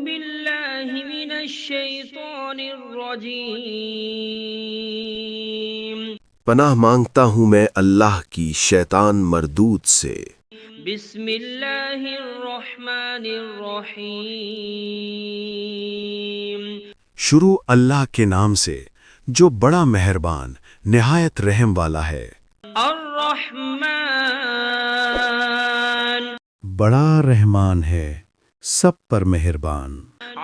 بالله من الشيطان الرجيم پناہ مانگتا ہوں میں اللہ کی شیطان مردود سے۔ بسم اللہ الرحمن الرحیم شروع اللہ کے نام سے جو بڑا مہربان نہایت رحم والا ہے۔ الرحمن بڑا رحمان ہے، سب پر مہربان۔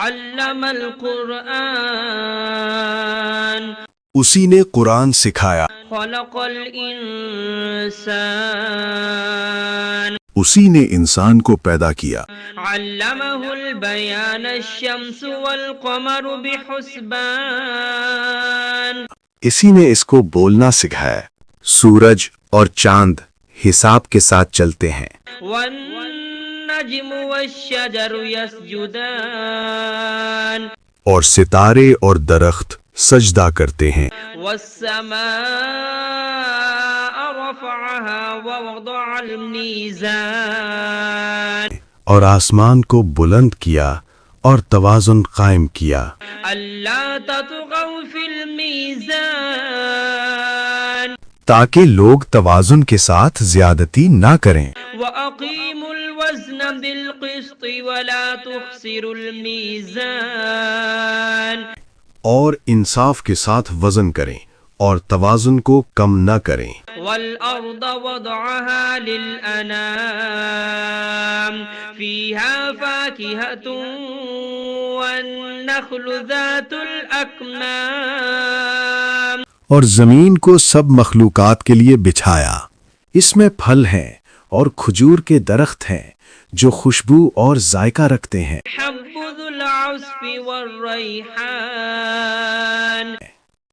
علم القرآن اسی نے قرآن سکھایا، خلق الانسان اسی نے انسان کو پیدا کیا۔ علمہ البیان الشمس والقمر بحسبان اسی نے اس کو بولنا سکھایا، سورج اور چاند حساب کے ساتھ چلتے ہیں۔ والنجم والشجر يسجدان اور ستارے اور درخت سجدہ کرتے ہیں۔ والسماء رفعها ووضع الميزان اور آسمان کو بلند کیا اور توازن قائم کیا، ألا تطغوا في الميزان تاکہ لوگ توازن کے ساتھ زیادتی نہ کریں۔ وأقيموا الوزن بالقسط ولا تخسروا الميزان اور انصاف کے ساتھ وزن کریں اور توازن کو کم نہ کریں۔ والأرض وضعها للأنام فيها فاكهة والنخل ذات الأكمام اور زمین کو سب مخلوقات کے لیے بچھایا، اس میں پھل ہیں اور کھجور کے درخت ہیں جو خوشبو اور ذائقہ رکھتے ہیں۔ حب ذو العصف والريحان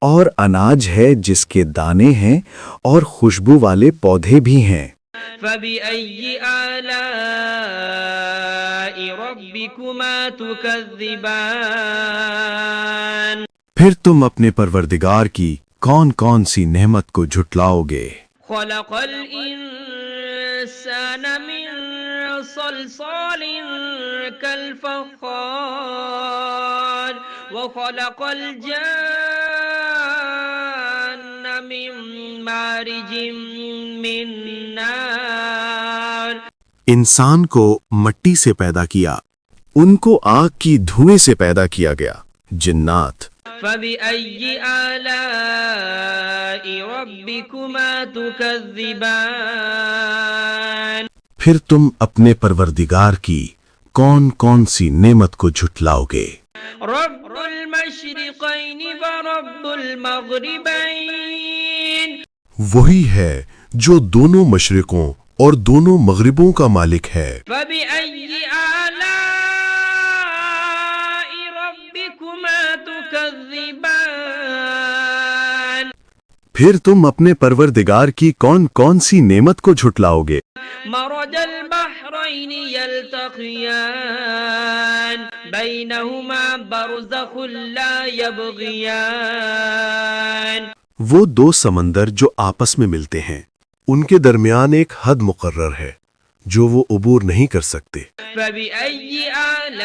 اور اناج ہے جس کے دانے ہیں اور خوشبو والے پودے بھی ہیں۔ فبأي آلاء ربكما تكذبان پھر تم اپنے پروردگار کی کون کون سی نعمت کو جھٹلاؤ گے؟ خلق الإنسان من صلصال كالفخار وخلق الجان من مارج من نار انسان کو مٹی سے پیدا کیا، ان کو آگ کی دھوئیں سے پیدا کیا گیا۔ جنات فبأي آلاء ربكما تكذبان پھر تم اپنے پروردگار کی کون کون سی نعمت کو جھٹلاؤ گے؟ رب المشرقين ورب المغربين وہی ہے جو دونوں مشرقوں اور دونوں مغربوں کا مالک ہے۔ فبأي آلاء ربكما تكذبان پھر تم اپنے پروردگار کی کون کون سی نعمت کو جھٹلاؤ گے؟ مرج البحرين يلتقيان بينهما برزخ لا يبغيان وہ دو سمندر جو آپس میں ملتے ہیں، ان کے درمیان ایک حد مقرر ہے جو وہ عبور نہیں کر سکتے۔ فبأي آلاء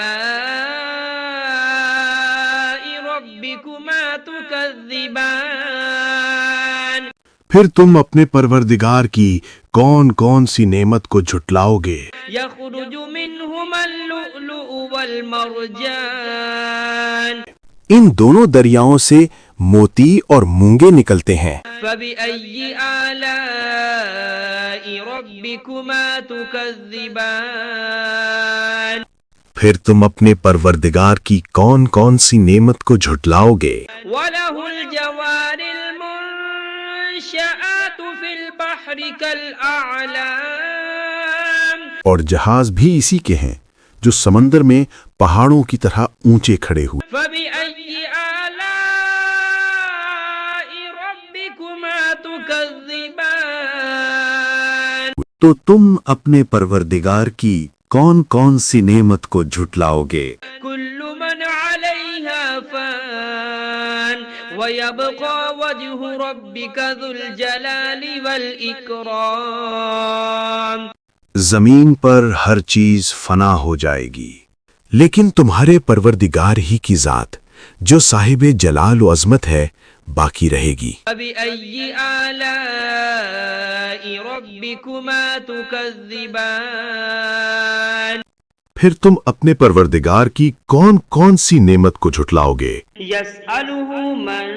ربكما تكذبان پھر تم اپنے پروردگار کی کون کون سی نعمت کو جھٹلاؤ گے؟ يخرج منهما اللؤلؤ والمرجان ان دونوں دریاؤں سے موتی اور مونگے نکلتے ہیں۔ فبأي آلاء ربكما تكذبان پھر تم اپنے پروردگار کی کون کون سی نعمت کو جھٹلاؤ گے؟ وله الجوار المنشآت في البحر كالأعلام اور جہاز بھی اسی کے ہیں جو سمندر میں پہاڑوں کی طرح اونچے کھڑے ہوئے۔ فبأي آلاء ربكما تكذبان تو تم اپنے پروردگار کی کون کون سی نعمت کو جھٹلاؤ گے؟ كل من عليها فان ويبقى وجه ربك ذو الجلال والإكرام زمین پر ہر چیز فنا ہو جائے گی، لیکن تمہارے پروردگار ہی کی ذات جو صاحب جلال و عظمت ہے باقی رہے گی۔ فبأي آلاء ربكما تكذبان پھر تم اپنے پروردگار کی کون کون سی نعمت کو جھٹلاؤ گے؟ يسأله من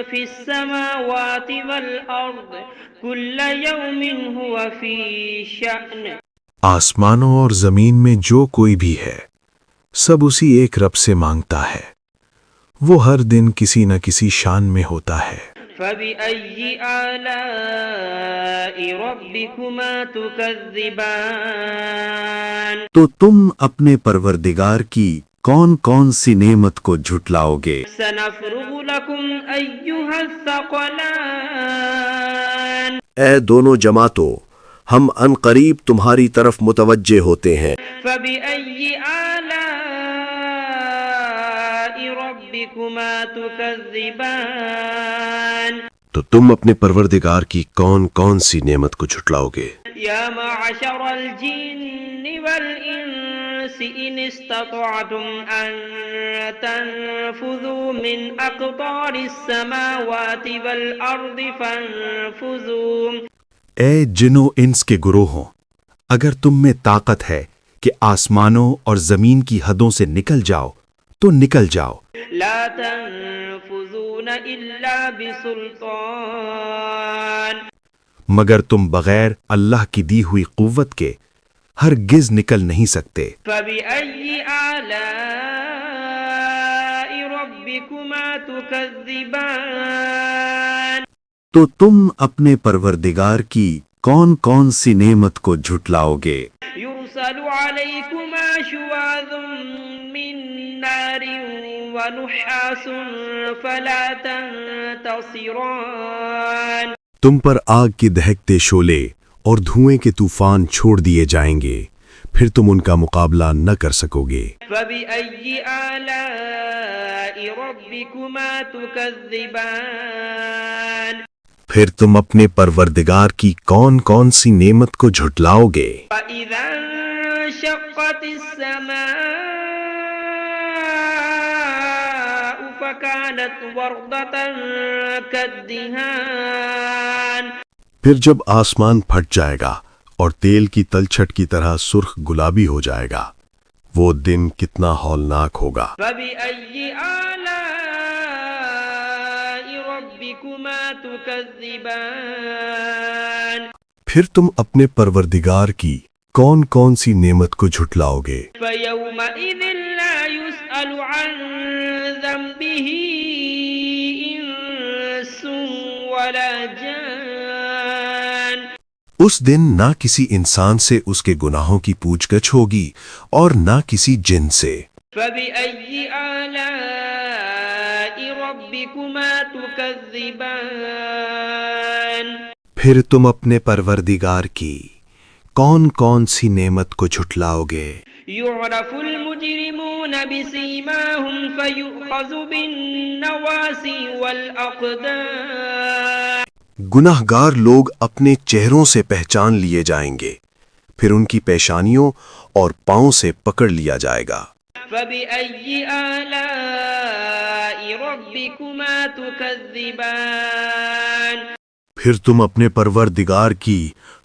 في السماوات والأرض كل يوم هو في شأن آسمانوں اور زمین میں جو کوئی بھی ہے سب اسی ایک رب سے مانگتا ہے، وہ ہر دن کسی نہ کسی شان میں ہوتا ہے۔ فبأي آلاء ربكما تكذبان تو تم اپنے پروردگار کی کون کون سی نعمت کو جھٹلاؤ گے؟ سنفرغ لكم أيها الثقلان اے دونوں جماعتوں، ہم ان قریب تمہاری طرف متوجہ ہوتے ہیں۔ فبأي آلاء ربكما تكذبان تو تم اپنے پروردگار کی کون کون سی نعمت کو جھٹلاؤ گے؟ يا معشر الجن والإنس إن استطعتم أن تنفذوا من أقطار السماوات والأرض فانفذوا اے جن و انس کے گروہوں، اگر تم میں طاقت ہے کہ آسمانوں اور زمین کی حدوں سے نکل جاؤ تو نکل جاؤ، لا تنفذون إلا بسلطان مگر تم بغیر اللہ کی دی ہوئی قوت کے ہرگز نکل نہیں سکتے۔ فبأي آلاء ربكما تكذبان تو تم اپنے پروردگار کی کون کون سی نعمت کو جھٹلاؤ گے؟ يرسل عليكما شواظ من نار ونحاس فلا تنتصران تم پر آگ کے دہکتے شعلے اور دھوئیں کے طوفان چھوڑ دیے جائیں گے، پھر تم ان کا مقابلہ نہ کر سکو گے۔ فبأي آلاء ربكما تكذبان پھر تم اپنے پروردگار کی کون کون سی نعمت کو جھٹلاؤ گے؟ فإذا انشقت السماء فكانت وردة كالدهان پھر جب آسمان پھٹ جائے گا اور تیل کی تلچھٹ کی طرح سرخ گلابی ہو جائے گا، وہ دن کتنا ہولناک ہوگا۔ فبأي آلاء ربكما تكذبان پھر تم اپنے پروردگار کی کون کون سی نعمت کو جھٹلاؤ گے؟ فيومئذ لا يسأل عن ذنبه إنس ولا جان اس دن نہ کسی انسان سے اس کے گناہوں کی پوچھ گچھ ہوگی اور نہ کسی جن سے۔ فبأي آلاء ربكما تكذبان پھر تم اپنے پروردگار کی کون کون سی نعمت کو جھٹلاؤ گے؟ يعرف المجرمون بسيماهم فيؤخذ بالنواصي والأقدام گناہ گار لوگ اپنے چہروں سے پہچان لیے جائیں گے، پھر ان کی پیشانیوں اور پاؤں سے پکڑ لیا جائے گا۔ فبأي آلاء ربكما تكذبان پھر تم اپنے پروردگار کی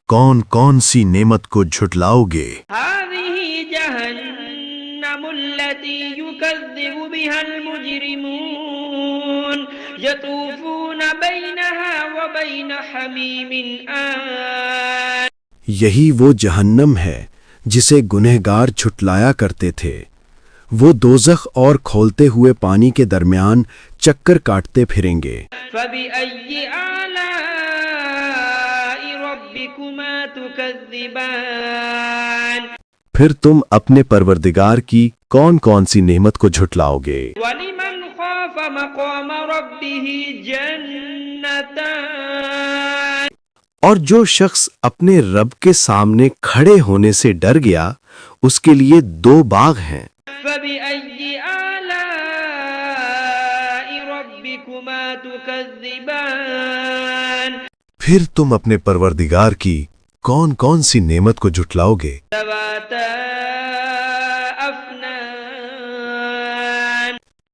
کون کون سی نعمت کو جھٹلاؤ گے؟ هذه جهنم التي يكذب بها المجرمون يطوفون بينها وبين حميم آن یہی وہ جہنم ہے جسے گنہگار جھٹلایا کرتے تھے، وہ دوزخ اور کھولتے ہوئے پانی کے درمیان چکر کاٹتے پھریں گے۔ فبأي آلاء ربكما تكذبان پھر تم اپنے پروردگار کی کون کون سی نعمت کو جھٹلاؤ گے؟ ولمن خاف مقام ربه جنتان اور جو شخص اپنے رب کے سامنے کھڑے ہونے سے ڈر گیا اس کے لیے 2 باغ ہیں۔ فبأي آلاء ربكما تكذبان پھر تم اپنے پروردگار کی کون کون سی نعمت کو جھٹلاؤ گے؟ ذواتا أفنان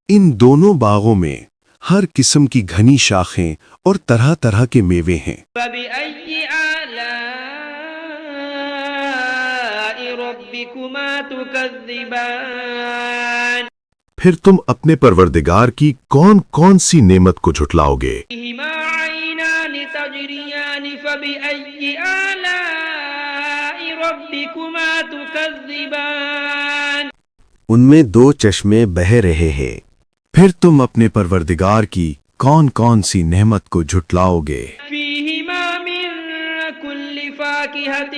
ان دونوں باغوں میں ہر قسم کی گھنی شاخیں اور طرح طرح کے میوے ہیں۔ فبأي آلاء ربكما تكذبان پھر تم اپنے پروردگار کی کون کون سی نعمت کو جھٹلاؤ گے؟ فيهما عينان تجريان فبأي آلاء ربكما تكذبان ان میں دو چشمے بہہ رہے ہیں، پھر تم اپنے پروردگار کی کون کون سی نعمت کو جھٹلاؤ گے؟ فيهما من كل فاكهة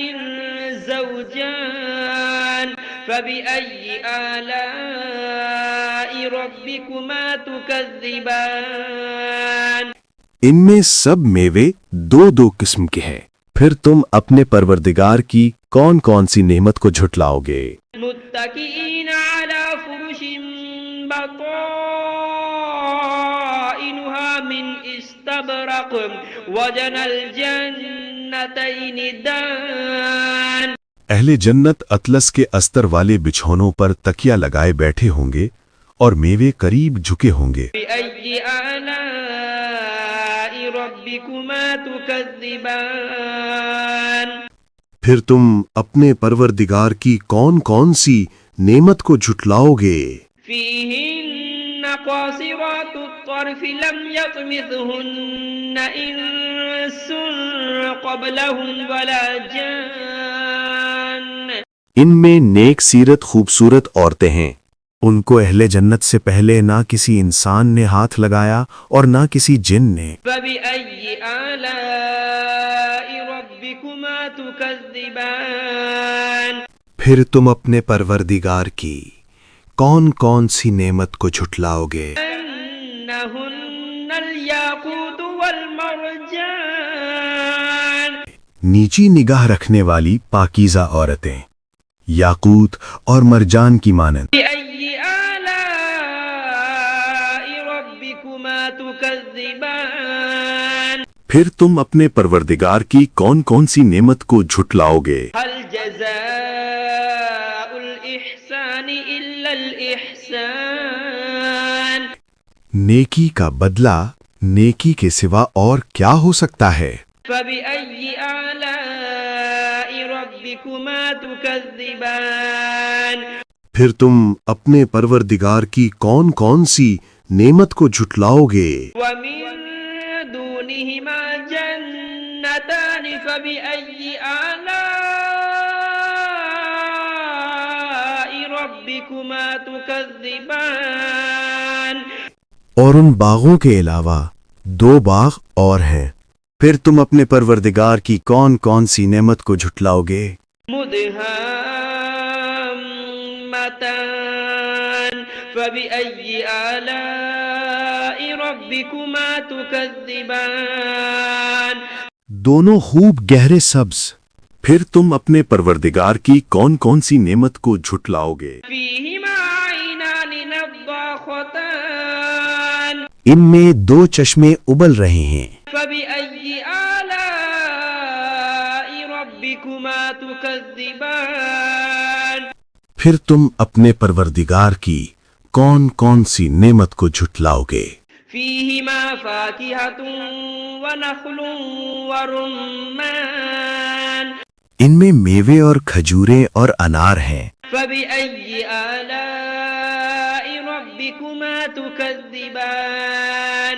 زوجان فبأي آلاء ربكما تكذبان ان میں سب میوے دو دو قسم کے ہیں، پھر تم اپنے پروردگار کی کون کون سی نعمت کو جھٹلاؤ گے؟ متكئين على فرش بطائنها من استبرق وجنى الجنتين دان اہل جنت اطلس کے استر والے بچھونوں پر تکیا لگائے بیٹھے ہوں گے اور میوے قریب جھکے ہوں گے۔ بأي آلاء ربكما تكذبان پھر تم اپنے پروردگار کی کون کون سی نعمت کو جھٹلاؤ گے؟ فيهن قاصرات الطرف لم يطمثهن إنس قبلهم ولا جان ان میں نیک سیرت خوبصورت عورتیں ہیں، ان کو اہل جنت سے پہلے نہ کسی انسان نے ہاتھ لگایا اور نہ کسی جن نے۔ فبأي آلاء ربكما تكذبان پھر تم اپنے پروردگار کی کون کون سی نعمت کو جھٹلاؤ گے؟ أنهن الياقوت والمرجان نیچی نگاہ رکھنے والی پاکیزہ عورتیں، یاقوت اور مرجان کی مانند۔ بأي آلاء ربكما تكذبان پھر تم اپنے پروردگار کی کون کون سی نعمت کو جھٹلاؤ گے؟ هل جزاء الإحسان إلا الإحسان نیکی کا بدلہ نیکی کے سوا اور کیا ہو سکتا ہے؟ فبأي آلاء ربكما تكذبان پھر تم اپنے پروردگار کی کون کون سی نعمت کو جھٹلاؤ گے؟ ومن دونهما جنتان فبأي آلاء ربكما تكذبان اور ان باغوں کے علاوہ دو باغ اور ہیں، پھر تم اپنے پروردگار کی کون کون سی نعمت کو جھٹلاؤ گے؟ مدهامتان فبأي آلاء ربكما تكذبان دونوں خوب گہرے سبز، پھر تم اپنے پروردگار کی کون کون سی نعمت کو جھٹلاؤ گے؟ فيهما عينان نضاختان ان میں دو چشمے ابل رہے ہیں، فبأي آلاء ربكما تكذبان پھر تم اپنے پروردگار کی کون کون سی نعمت کو جھٹلاؤ گے؟ فيهما فاكهة ونخل ورمان ان میں میوے اور کھجوریں اور انار ہیں، فبأي آلاء ربكما تكذبان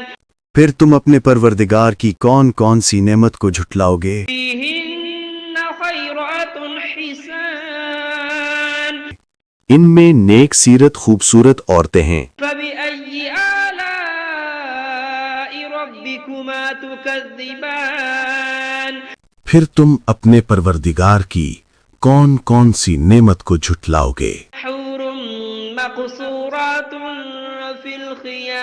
پھر تم اپنے پروردگار کی کون کون سی نعمت کو جھٹلاؤ گے؟ فيهن خيرات حسان ان میں نیک سیرت خوبصورت عورتیں ہیں، فبأي آلاء ربكما تكذبان پھر تم اپنے پروردگار کی کون کون سی نعمت کو جھٹلاؤ گے؟ حور مقصورات في الخيام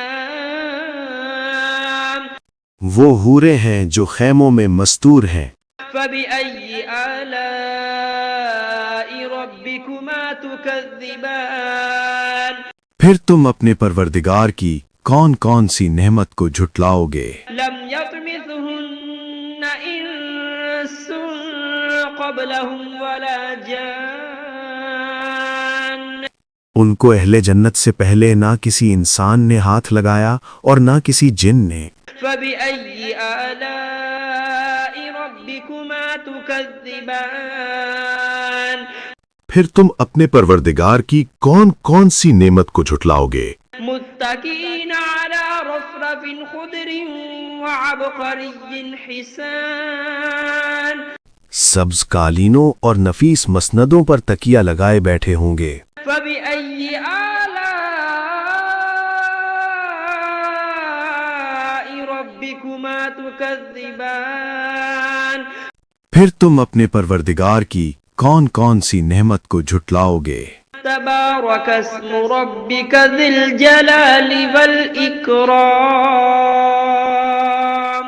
وہ حوریں ہیں جو خیموں میں مستور ہیں، فبأي آلاء ربكما تكذبان پھر تم اپنے پروردگار کی کون کون سی نعمت کو جھٹلاؤ گے؟ لم يطمثهن إنس قبلهم ولا جان ان کو اہل جنت سے پہلے نہ کسی انسان نے ہاتھ لگایا اور نہ کسی جن نے۔ فبأي آلاء ربكما تكذبان پھر تم اپنے پروردگار کی کون کون سی نعمت کو جھٹلاؤ گے؟ متكئين على رفرف خضر وعبقري حسان سبز قالینوں اور نفیس مسندوں پر تکیہ لگائے بیٹھے ہوں گے۔ فبأي آلاء ربكما تكذبان پھر تم اپنے پروردگار کی کون کون سی نعمت کو جھٹلاؤ گے؟ تبارك اسم ربك ذي الجلال والإكرام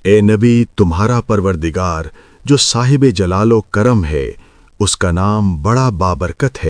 اے نبی، تمہارا پروردگار جو صاحب جلال و کرم ہے، اس کا نام بڑا بابرکت ہے۔